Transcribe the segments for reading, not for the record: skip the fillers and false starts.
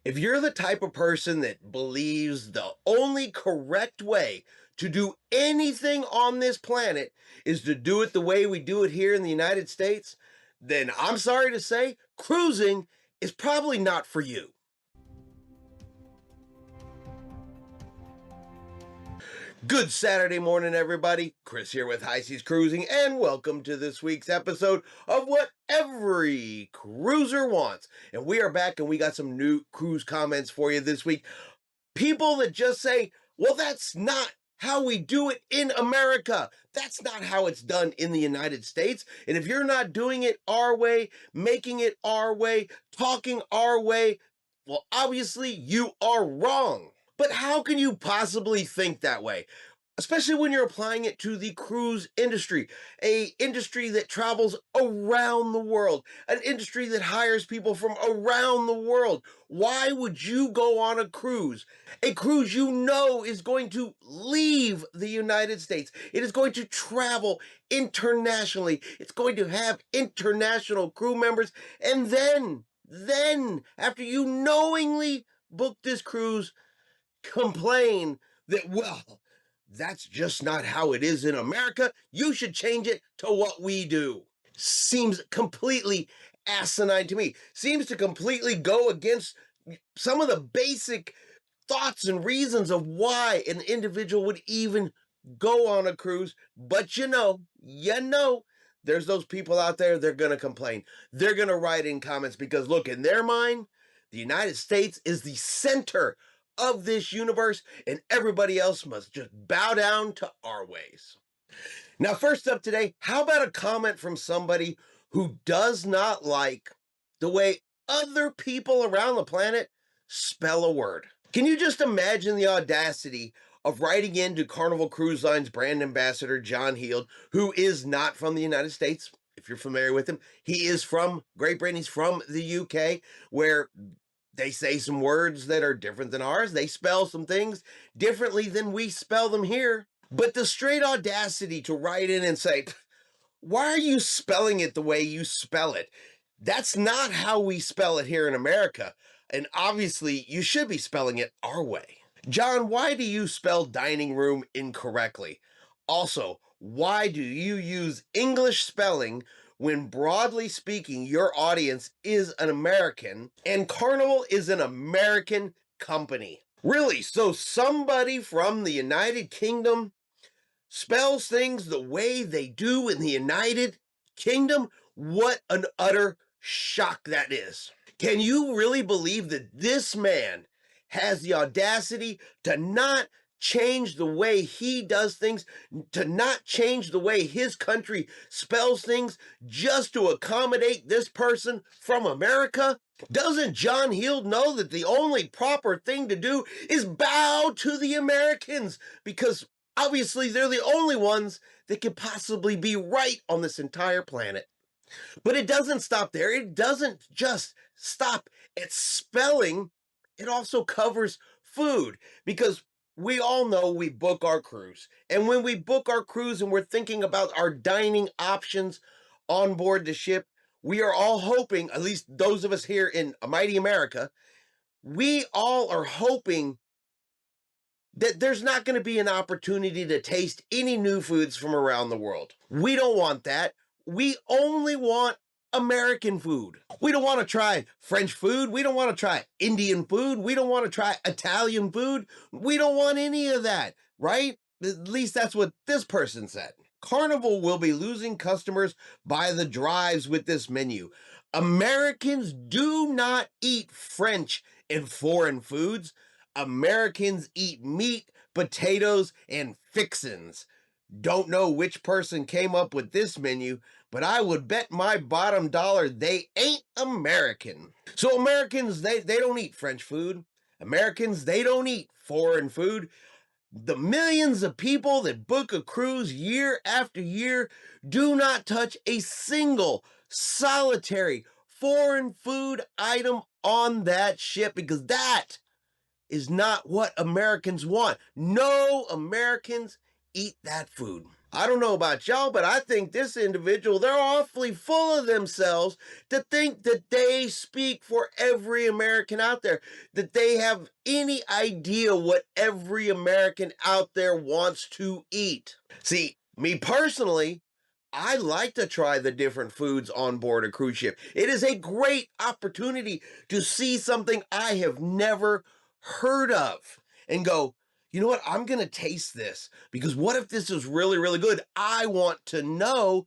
If you're the type of person that believes the only correct way to do anything on this planet is to do it the way we do it here in the United States, then I'm sorry to say, cruising is probably not for you. Good Saturday morning, everybody. Chris here with High Seas Cruising, and welcome to this week's episode of What Every Cruiser Wants. And we are back, and we got some new cruise comments for you this week. People that just say, well, that's not how we do it in America. That's not how it's done in the United States. And if you're not doing it our way, making it our way, talking our way, well, obviously you are wrong. But how can you possibly think that way? Especially when you're applying it to the cruise industry, a industry that travels around the world, an industry that hires people from around the world. Why would you go on a cruise? A cruise you know is going to leave the United States. It is going to travel internationally. It's going to have international crew members. And then, after you knowingly book this cruise, complain that, well, that's just not how it is in America. You should change it to what we do. Seems completely asinine to me. Seems to completely go against some of the basic thoughts and reasons of why an individual would even go on a cruise. But there's those people out there, they're going to complain. They're going to write in comments because, look, in their mind, the United States is the center of this universe, and everybody else must just bow down to our ways. Now, first up today, how about a comment from somebody who does not like the way other people around the planet spell a word? Can you just imagine the audacity of writing into Carnival Cruise Line's brand ambassador, John Heald, who is not from the United States? If you're familiar with him, he is from Great Britain. He's from the UK, where they say some words that are different than ours. They spell some things differently than we spell them here. But the straight audacity to write in and say, why are you spelling it the way you spell it? That's not how we spell it here in America. And obviously, you should be spelling it our way. John, why do you spell dining room incorrectly? Also, why do you use English spelling when, broadly speaking, your audience is an American and Carnival is an American company? Really? So somebody from the United Kingdom spells things the way they do in the United Kingdom? What an utter shock that is. Can you really believe that this man has the audacity to not change the way he does things, to not change the way his country spells things just to accommodate this person from America? Doesn't John Heald know that the only proper thing to do is bow to the Americans? Because obviously they're the only ones that could possibly be right on this entire planet. But it doesn't stop there. It doesn't just stop at spelling. It also covers food, because we all know we book our cruise. And when we book our cruise and we're thinking about our dining options on board the ship, we are all hoping, at least those of us here in mighty America, we all are hoping that there's not going to be an opportunity to taste any new foods from around the world. We don't want that. We only want American food. We don't want to try French food. We don't want to try Indian food. We don't want to try Italian food. We don't want any of that, right? At least that's what this person said. Carnival will be losing customers by the drives with this menu. Americans do not eat French and foreign foods. Americans eat meat, potatoes, and fixins'. Don't know which person came up with this menu, but I would bet my bottom dollar they ain't American. So Americans, they don't eat French food. Americans, they don't eat foreign food. The millions of people that book a cruise year after year do not touch a single solitary foreign food item on that ship, because that is not what Americans want. No Americans eat that food. I don't know about y'all, but I think this individual, they're awfully full of themselves to think that they speak for every American out there, that they have any idea what every American out there wants to eat. See, me personally, I like to try the different foods on board a cruise ship. It is a great opportunity to see something I have never heard of and go, you know what? I'm going to taste this because what if this is really, really good? I want to know.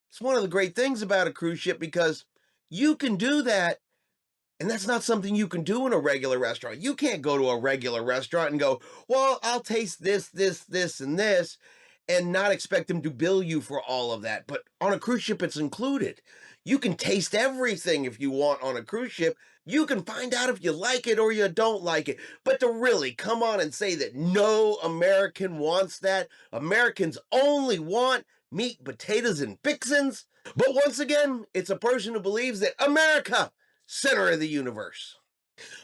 It's one of the great things about a cruise ship because you can do that. And that's not something you can do in a regular restaurant. You can't go to a regular restaurant and go, well, I'll taste this, and this, and not expect them to bill you for all of that. But on a cruise ship, it's included. You can taste everything if you want on a cruise ship. You can find out if you like it or you don't like it. But to really come on and say that no American wants that, Americans only want meat, potatoes, and fixins. But once again, it's a person who believes that America, center of the universe.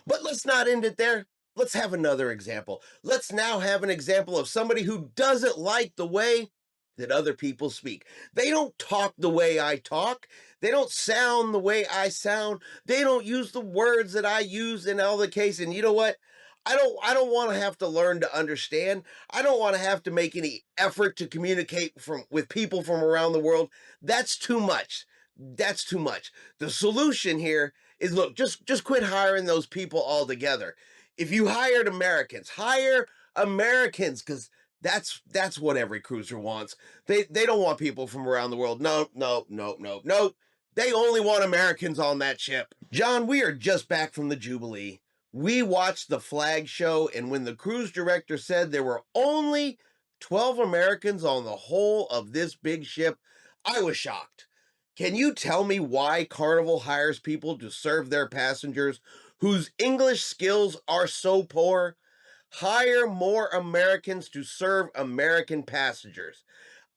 But let's not end it there. Let's have another example. Let's now have an example of somebody who doesn't like the way that other people speak. They don't talk the way I talk. They don't sound the way I sound. They don't use the words that I use in all the case. And you know what? I don't want to have to learn to understand. I don't want to have to make any effort to communicate with people from around the world. That's too much. That's too much. The solution here is look, just quit hiring those people altogether. If you hired Americans, hire Americans because that's what every cruiser wants. They don't want people from around the world. No, no, no, no, no. They only want Americans on that ship. John, we are just back from the Jubilee. We watched the flag show, and when the cruise director said there were only 12 Americans on the whole of this big ship, I was shocked. Can you tell me why Carnival hires people to serve their passengers whose English skills are so poor? Hire more Americans to serve American passengers.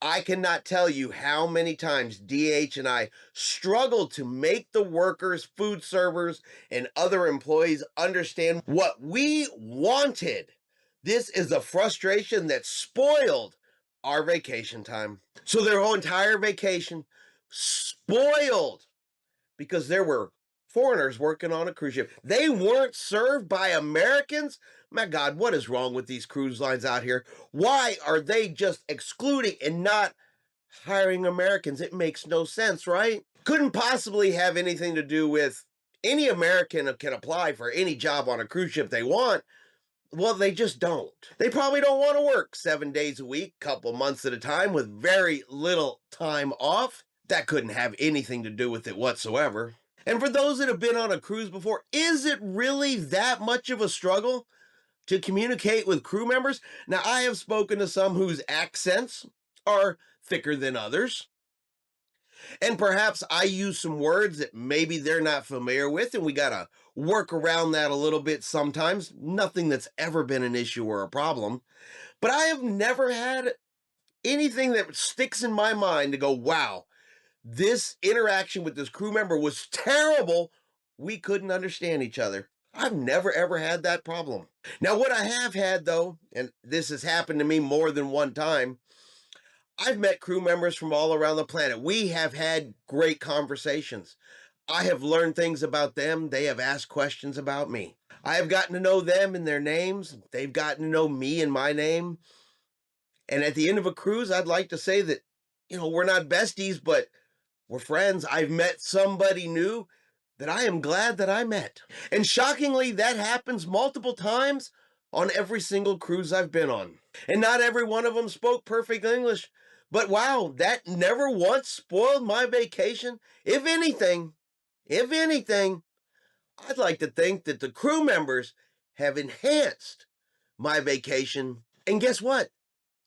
I cannot tell you how many times DH and I struggled to make the workers, food servers, and other employees understand what we wanted. This is a frustration that spoiled our vacation time. So their whole entire vacation spoiled because there were foreigners working on a cruise ship. They weren't served by Americans. My God, what is wrong with these cruise lines out here? Why are they just excluding and not hiring Americans? It makes no sense, right? Couldn't possibly have anything to do with any American can apply for any job on a cruise ship they want. Well, they just don't. They probably don't want to work 7 days a week, couple months at a time with very little time off. That couldn't have anything to do with it whatsoever. And for those that have been on a cruise before, is it really that much of a struggle to communicate with crew members? Now, I have spoken to some whose accents are thicker than others. And perhaps I use some words that maybe they're not familiar with, and we got to work around that a little bit sometimes. Nothing that's ever been an issue or a problem. But I have never had anything that sticks in my mind to go, wow, this interaction with this crew member was terrible. We couldn't understand each other. I've never ever had that problem. Now, what I have had though, and this has happened to me more than one time, I've met crew members from all around the planet. We have had great conversations. I have learned things about them. They have asked questions about me. I have gotten to know them and their names. They've gotten to know me and my name. And at the end of a cruise, I'd like to say that, we're not besties, but we're friends. I've met somebody new that I am glad that I met. And shockingly, that happens multiple times on every single cruise I've been on. And not every one of them spoke perfect English. But wow, that never once spoiled my vacation. If anything, I'd like to think that the crew members have enhanced my vacation. And guess what?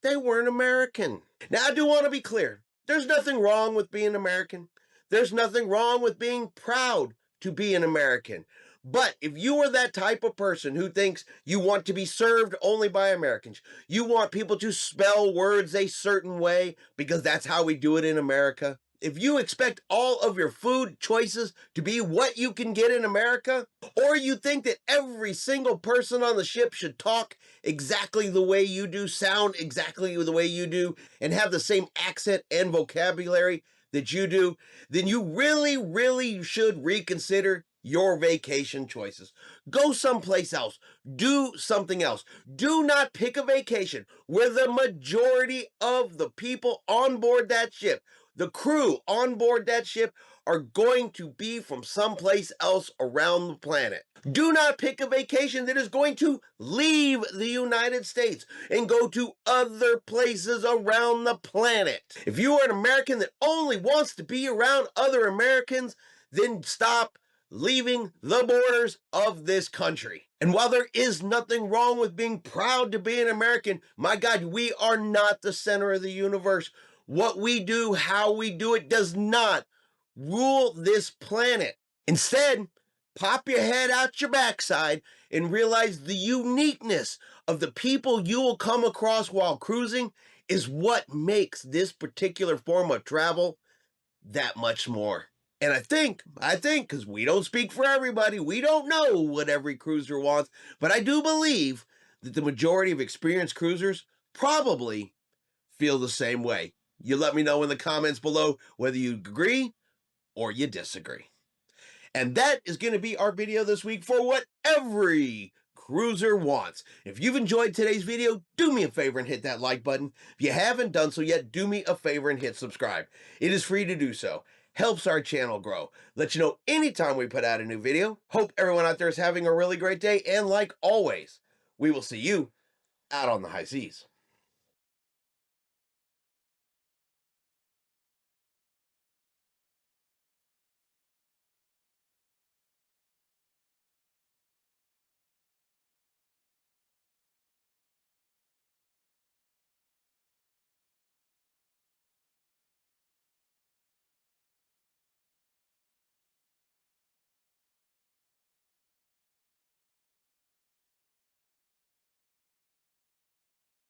They weren't American. Now, I do want to be clear. There's nothing wrong with being American. There's nothing wrong with being proud to be an American. But if you are that type of person who thinks you want to be served only by Americans, you want people to spell words a certain way because that's how we do it in America, if you expect all of your food choices to be what you can get in America, or you think that every single person on the ship should talk exactly the way you do, sound exactly the way you do, and have the same accent and vocabulary that you do, then you really, really should reconsider your vacation choices. Go someplace else. Do something else. Do not pick a vacation where the majority of the people on board that ship, the crew on board that ship, are going to be from someplace else around the planet. Do not pick a vacation that is going to leave the United States and go to other places around the planet. If you are an American that only wants to be around other Americans, then stop leaving the borders of this country. And while there is nothing wrong with being proud to be an American, my God, we are not the center of the universe. What we do, how we do it, does not rule this planet. Instead, pop your head out your backside and realize the uniqueness of the people you will come across while cruising is what makes this particular form of travel that much more. And I think, because we don't speak for everybody, we don't know what every cruiser wants, but I do believe that the majority of experienced cruisers probably feel the same way. You let me know in the comments below whether you agree or you disagree. And that is going to be our video this week for what every cruiser wants. If you've enjoyed today's video, do me a favor and hit that like button. If you haven't done so yet, do me a favor and hit subscribe. It is free to do so. Helps our channel grow. Let you know anytime we put out a new video. Hope everyone out there is having a really great day. And like always, we will see you out on the high seas.